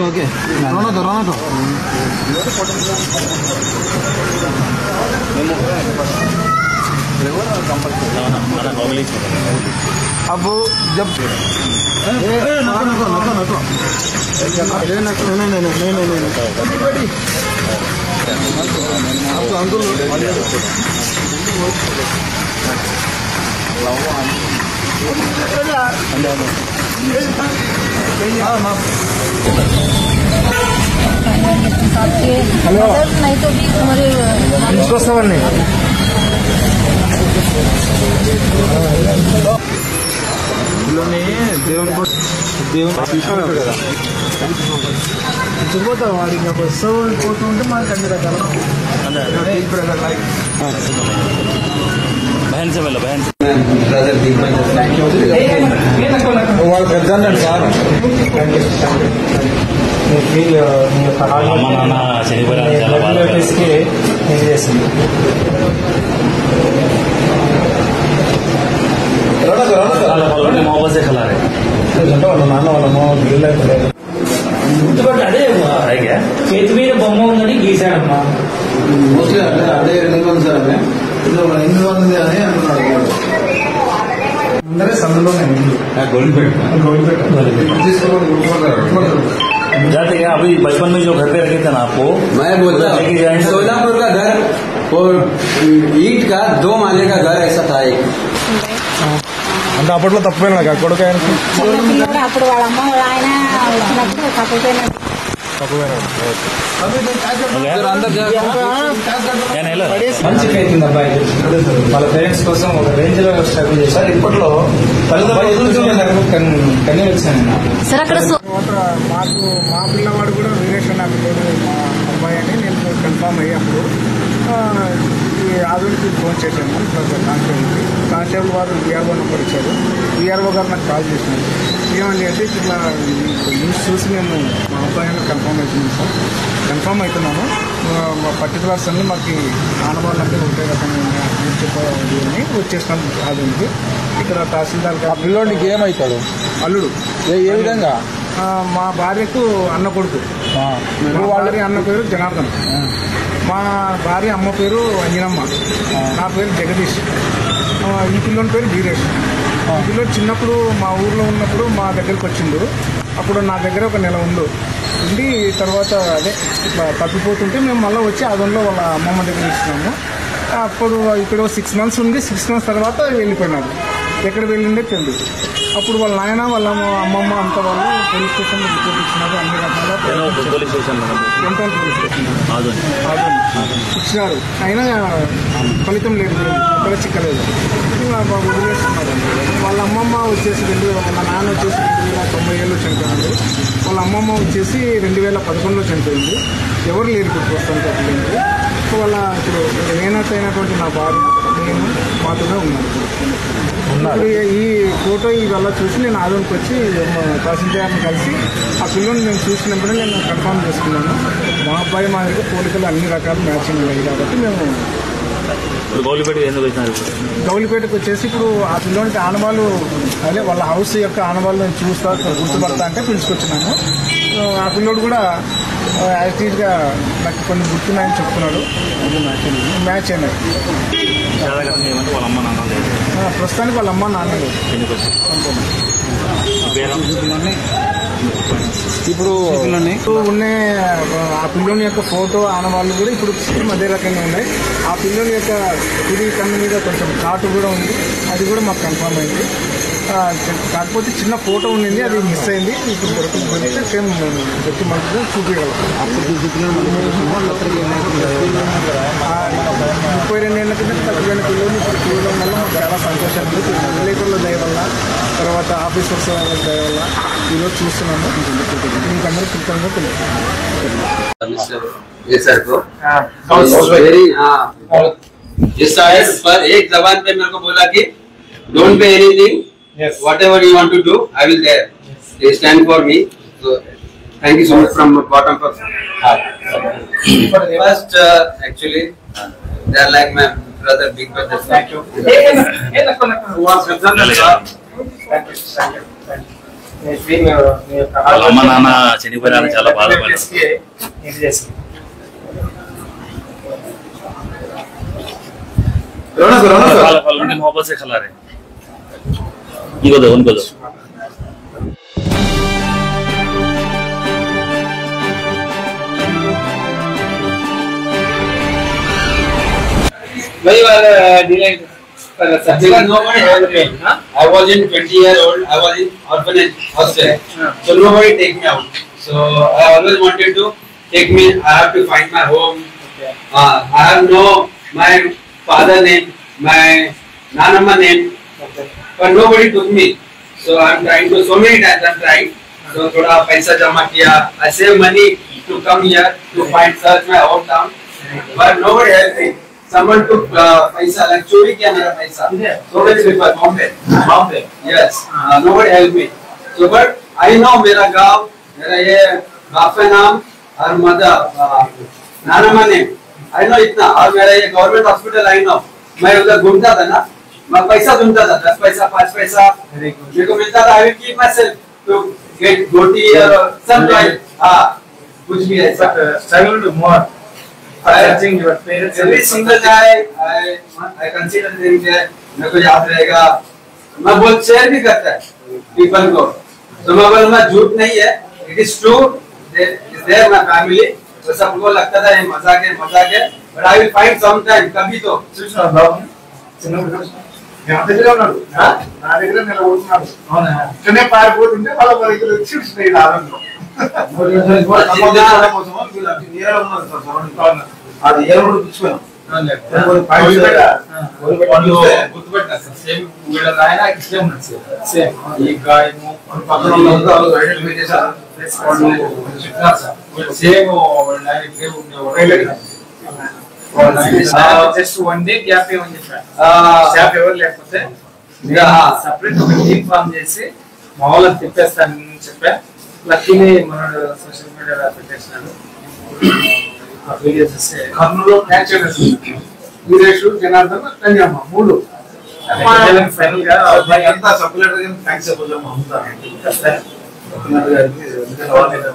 Okay रोना तो अब जब नहीं तो भी हमारे దేవుని చూపోతాం వాడి పోతూ ఉంటే మనకి అన్ని రకాల बहन से मिलो बहन వాళ్ళు పెద్ద సార్ అమ్మ నాన్న చనిపోయారు చాలా బాధ मोहब्बत से खिला रहे నాన్న వాళ్ళ గుర్తుపట్టి అదే చేతి మీద బొమ్మ ఉందని గీశాడమ్మా. మోస్ట్లీ అదే ఎందుకు ఉంది సార్ అదే ఎందుకు ఉంది అని అంటున్నాడు. అందరే సందులోనే जाते हैं अभी बचपन में जो घर पे रखे थे ना आपको मैं बोलता सोलापुर का घर और ईट का 2 माले का घर ऐसा था एक అంటే అప్పట్లో తప్పైనా కొడుకు అప్పుడు వాళ్ళ అమ్మ వాళ్ళ ఆయన వచ్చినప్పుడు తప్పిపోయినాడు. మంచి అవుతుంది అబ్బాయి. వాళ్ళ పేరెంట్స్ కోసం ఒక రేంజ్ లో స్ట్రగుల్ చేశారు. ఇప్పట్లో కన్నీ వచ్చాను. మాకు మా పిల్లవాడు కూడా వీరేష్ నా పిల్లడు మా అబ్బాయి అని నేను కన్ఫామ్ అయ్యేప్పుడు ఆధునికి ఫోన్ చేశాను. కానిస్టేబుల్ వారు విఆర్ఓ నెంబర్ ఇచ్చారు. విఆర్ఓ గారు నాకు కాల్ చేసినారు. ఏమండి అంటే ఇట్లా న్యూస్ చూసి మేము మా అబ్బాయిని కన్ఫామ్ అవుతున్నాం సార్, కన్ఫామ్ అవుతున్నాము. మా పర్టికులర్స్ అన్ని మాకు ఆనవాళ్ళు అంటే ఉంటాయి కదా చెప్పాలి అని వచ్చేస్తాం ఆధునికి. ఇక్కడ తహసీల్దార్ గారు పిల్లోడికి ఏమవుతాడు అల్లుడు ఏ విధంగా మా భార్యకు అన్న కొడుకు. వాళ్ళకి అన్న పేరు జనార్దన్, మా భార్య అమ్మ పేరు అంజనమ్మ, నా పేరు జగదీష్, ఈ పిల్లోని పేరు వీరేష్. ఈ పిల్లోడు చిన్నప్పుడు మా ఊర్లో ఉన్నప్పుడు మా దగ్గరకు వచ్చిండు. అప్పుడు నా దగ్గర ఒక నెల ఉండి తర్వాత అదే ఇట్లా తప్పిపోతుంటే మేము మళ్ళీ వచ్చి అదొంలో వాళ్ళ అమ్మమ్మ దగ్గర ఇచ్చినాము. అప్పుడు ఇక్కడ 6 months ఉంది. 6 months తర్వాత వెళ్ళిపోయినాడు. ఎక్కడ వెళ్ళిండే తెలియదు. అప్పుడు వాళ్ళ నాయన వాళ్ళ అమ్మమ్మ అంతా వాళ్ళు పోలీస్ స్టేషన్లో రిపోర్ట్ ఇచ్చినారు. అన్ని రకాల పోలీస్ స్టేషన్ ఇచ్చినారు. అయినా ఫలితం లేదు, ఎక్కడ చిక్కలేదు. వదిలేస్తున్నారు. వాళ్ళ అమ్మమ్మ వచ్చేసి వాళ్ళ నాన్న వచ్చేసి 2090 చనిపోయింది. వాళ్ళ అమ్మమ్మ వచ్చేసి 2011 చనిపోయింది. ఎవరు లేరు ఇప్పుడు ప్రస్తుతానికి అట్లేదు. వాళ్ళ ఇప్పుడు నేనైనటువంటి నా భార్య నేను మాత్రమే ఉన్నాను. ఇప్పుడు ఈ ఫోటో ఇవల్ల చూసి నేను ఆదోనికి వచ్చి తహసీల్దార్ని కలిసి ఆ పిల్లల్ని నేను చూసినప్పుడే నేను కన్ఫర్మ్ చేసుకున్నాను. మా అబ్బాయి మా దగ్గర పోలికలు అన్ని రకాలు మ్యాచింగ్ ఉన్నాయి కాబట్టి మేము గౌలిపేటకు వచ్చేసి ఇప్పుడు ఆ పిల్లోనికి ఆనవాళ్ళు అదే వాళ్ళ హౌస్ యొక్క ఆనవాళ్ళు నేను చూస్తా గుర్తుపడతా అంటే పిలుచుకొచ్చినాను. ఆ పిల్లోడు కూడా యాక్టివ్గా నాకు కొన్ని గుర్తున్నాయని చెప్తున్నాడు. మ్యాచ్ అయినాయి. ప్రస్తుతానికి వాళ్ళ అమ్మ నాన్న లేదు. ఇప్పుడు ఉన్న ఆ పిల్లోని యొక్క ఫోటో ఆనవాళ్ళు కూడా ఇప్పుడు అదే రకంగా ఉన్నాయి. ఆ పిల్లోని యొక్క కుడి కన్ను మీద కొంచెం కాటు కూడా ఉంది. అది కూడా మాకు కన్ఫర్మ్ అయింది. కాకపోతే చిన్న ఫోటో ఉండింది, అది మిస్ అయింది. ఇప్పుడు దొరికితే సేమ్ దొరికి మనకు చూపించగలం. అప్పుడు 32 ఏళ్ల కింద తగ్గిపోయిన పిల్లలు ఇప్పుడు చూడడం వల్ల మాకు చాలా సంతోషంగా ఉంది. విలేకరుల దయ వల్ల, తర్వాత ఆఫీసర్స్ దయ వల్ల ఈరోజు చూస్తున్నాము. ఇంకందరూ కృతజ్ఞతగా తెలియదు. इस साइड पर एक जबान पे मेरे को बोला कि don't pay anything, whatever you want to do, I will there. They stand for me. So thank you so much from the bottom of heart. First, actually, they are like my brother, big brother. Thank you. వాళ్ళ అమ్మ నాన్న చనిపోయారని చాలా బాధపడ్డారు. उनके मोहब्बत से खिला रहे इनको दो उनको दो Very well delayed. Nobody helped me. I was in 20-year-old. I was in orphanage hostel. So nobody take me out. So I always wanted to take me. I have to find my home. I have no my father name, my nanama name, but nobody took me. So I'm trying to so many times I'm trying. So thoda paisa jama kiya. I save money to come here to find search my hometown, but nobody helped me. Someone took paisa like chori kiya mera paisa. So many people Bombay. Yes. Nobody helped me. So but I know mera gaon, mera ye baap ka naam और mother nanama name. I know इतना और मेरा ये government hospital I know मैं उधर घूमता था ना मैं पैसा ढूंढता था 10 पैसा 5 पैसा मेरे को मिलता था I will keep myself to get गोटी और some kind कुछ भी ऐसा struggle to more searching your parents every single day I consider things मेरे को याद रहेगा मैं बहुत शेयर भी करता है people को तो मैं बोलूँ मैं झूठ नहीं है it is true is there my family तो सबको लगता था ये मजाक है but I will find some time कभी तो చూసినా బాబు చిన్నప్పుడు నా దగ్గర ఉన్నాడు నా దగ్గర నిలబడుతున్నాడు ఇక్కడనే పారిపోతుంటే వాళ్ళ దగ్గర వచ్చి చూసినాయి ఆనందం అది ఏదో తెచ్చుకున్నాం గుర్తుపెట్టినా సార్ సేమ్ వీళ్ళ నాయన ఇట్లే ఉన్నాడు సేమ్ ఈ గాయము పక్కన సేమ్ వాళ్ళ నాయన ఇట్లే ఉండేవాడు జస్ట్ 1 డే గ్యాప్ ఏమని చెప్పారు స్టాఫ్ ఎవరు లేకపోతే సపరేట్ ఒక టీమ్ ఫామ్ చేసి మా వాళ్ళని తిప్పేస్తానని చెప్పా లక్కీని మనోడు సోషల్ మీడియాలో పెట్టేసినాడు కర్నూలు వీరేష్ జనార్దన్ కన్యామ్మ 3 ఫైనల్ గా ఎంత సప్లైర్ థ్యాంక్స్ చెప్పలేము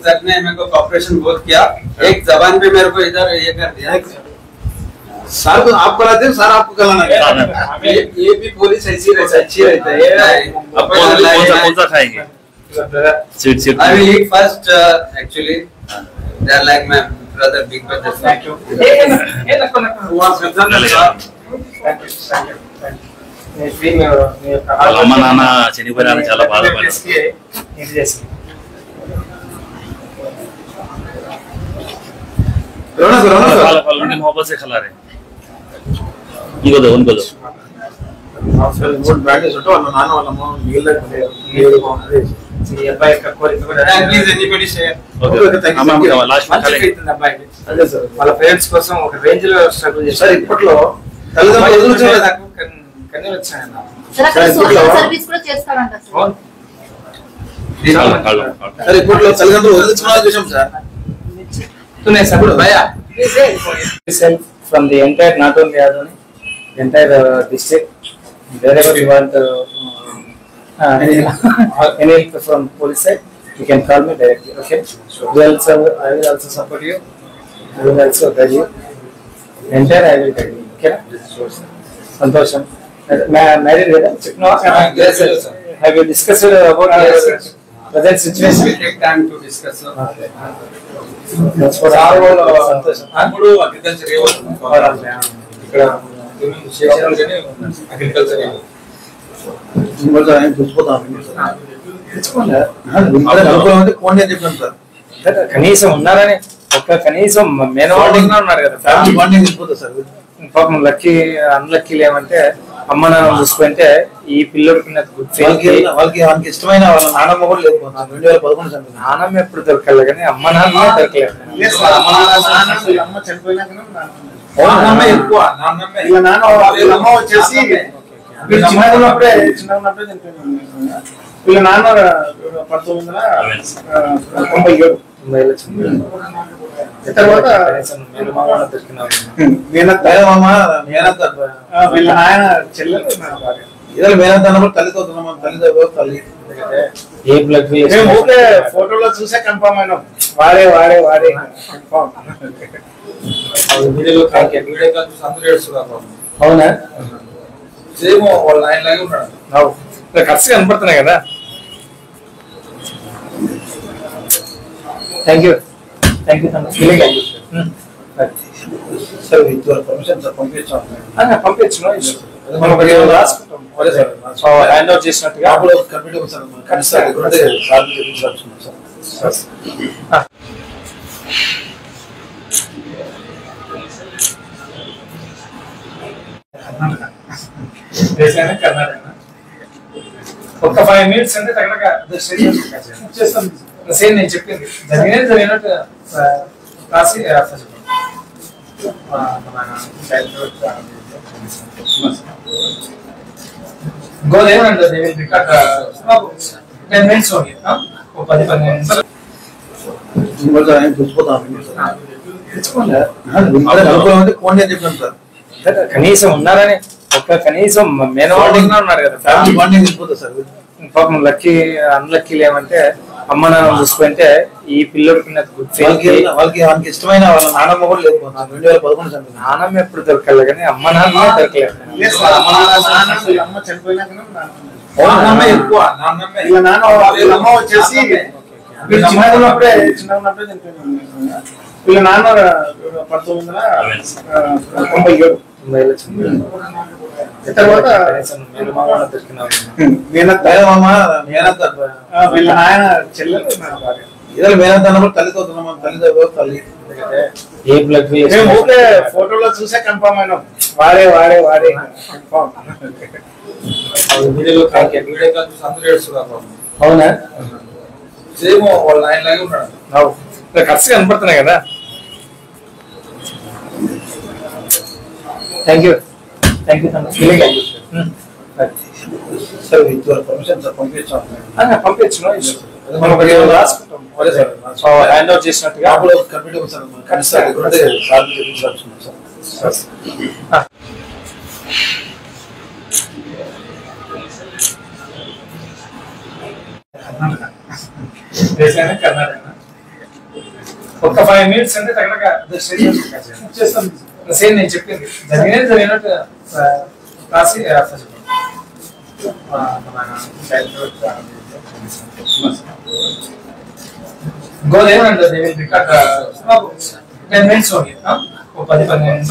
सर ने मेरे को कॉपरेशन बहुत किया एक जबान पे मेरे को इधर ये कर दिया सर तो आप कराते हैं सर आपको कराना है ये भी पुलिस अच्छी रहती है अब कौन सा खाएंगे sweet I will eat first actually they are like my brother big brother thank you వాళ్ళ అమ్మ నాన్న చనిపోయారని చాలా బాధపడ్డారు उनके मोहब्बत से खिला रहे इनको दो उनको दो నాన్న వాళ్ళమ్మ ఈ అబ్బాయి యొక్క కోరిక కూడా please anybody share లాస్ట్ అబ్బాయికి అదే సార్ వాళ్ళ పేరెంట్స్ కోసం ఒక రేంజ్ లో స్ట్రగుల్ చేశారు సార్ ఇప్పట్లో తల్లిదండ్రులు కన్నీ వచ్చాయన్న సోషల్ సర్వీస్ కూడా చేస్తారంట సార్ ఇప్పట్లో తల్లిదండ్రులు వదిలించుకున్నా చూసాం sir tune sabud bhaiya self from the entire not only Adoni entire district wherever you want any help from police side you can call me directly okay I will also support you I will also guide you entire I will guide you okay santosham married whether no yes sir have you discussed about present situation we take time to discuss that's for our సంతోషం ఇప్పుడు agriculture ఇక్కడ agriculture కనీసం ఉన్నారని ఒక్క కనీసం మేనవాళ్ళగా ఉన్నారు కదా పాపం లక్కీ అన్లక్కీలు ఏమంటే అమ్మ నాన్న చూసుకుంటే ఈ పిల్లడికి వాళ్ళకి ఇష్టమైన వాళ్ళ నాన్నమ్మ కూడా లేదు 2011 నాన్నమ్మ ఎప్పుడు దొరకాలి కానీ అమ్మ నాన్న దొరకలేదు అమ్మ చనిపోయినాక నాన్నమ్మ ఎక్కువ వీళ్ళ నాన్న వీళ్ళ అమ్మ వచ్చేసి చిన్నగా ఉన్నప్పుడే చనిపోయినాను వీళ్ళ నాన్న 1997 తర్వాత వీళ్ళ నాయన చెల్లెలు ఇదే మేనంత అన్నప్పుడు తల్లితో తల్లి ఏ బ్లడ్ మేము ఊరికే ఫోటోలో చూసే కన్ఫర్మ్ అయినాం. వాడే కన్ఫర్మ్. వీడియోలో వీడియో కాల్ చూసి అందరూ ఏడుస్తున్నారు. అవునా? సేమ్ వాళ్ళ ఆయన లాగే ఉన్నాడు. ఖర్చు కనపడుతున్నాయి కదా. Thank you sir with your permission sir పంపించాం. పంపించు మనం రాసుకుంటాం. అదే సార్ హ్యాండ్ అవుట్ చేసినట్టుగా కంప్యూటర్ సార్ సార్ చూపించాల్సింది సార్. కర్ణాటక ఒక 5 minutes అంటే చేస్తాం. సేమ్ నేను చెప్పింది జరిగినట్టు రాసి గోదేవండి they will record 10 minutes only. ఒక 10-15 minutes ఫోన్ అని చెప్పాను సార్. కనీసం ఉన్నారని కనీసం మేనవాళ్ళగా ఉన్నారు కదా ఫ్యామిలీ బాండింగ్ వెళ్ళిపోతుంది సార్. పాపం లక్కీ అన్లక్కీలు ఏమంటే అమ్మ నాన్న చూసుకుంటే ఈ పిల్లడికి వాళ్ళకి ఇష్టమైన వాళ్ళ నాన్నమ్మ కూడా లేదు. 2011 చంపింది. నాన్నమ్మ ఎప్పుడు దొరకలేదు కానీ అమ్మ నాన్న దొరకలేదు. అమ్మ చనిపోయినాక నాన్నమ్మ ఎక్కువ. వీళ్ళ అమ్మ వచ్చేసి వీళ్ళు చిన్నగా ఉన్నప్పుడే చనిపోయినారు. వీళ్ళ నాన్న 1997 తర్వాత వీళ్ళ నాయన చెల్లెలు ఇదే మేనంత అన్నప్పుడు తల్లితో తల్లి ఏ బ్లడ్ మేము ఊరికే ఫోటోలో చూసే కన్ఫర్మ్ అయినాం. వాడే కన్ఫర్మ్. వీడియో కాల్ చూసి అందరూ ఏడుస్తున్నారు. అవునా? సేమ్ వాళ్ళ ఆయన లాగే ఉన్నాడు. ఖర్చు కనపడుతున్నాయి కదా. Thank you sir with your permission sir పంపించాం. పంపించు మనం రాసుకుంటాం. అదే సార్ హ్యాండ్ అవుట్ చేసినట్టుగా కంప్యూటర్ సార్ చూపించాల్సింది సార్. కర్ణాటక ఒక 5 minutes అంటే చేస్తాం. సేమ్ నేను చెప్పింది జరిగినట్టు రాసి గోదేవండి they will record 10 minutes only. ఒక 10-15 minutes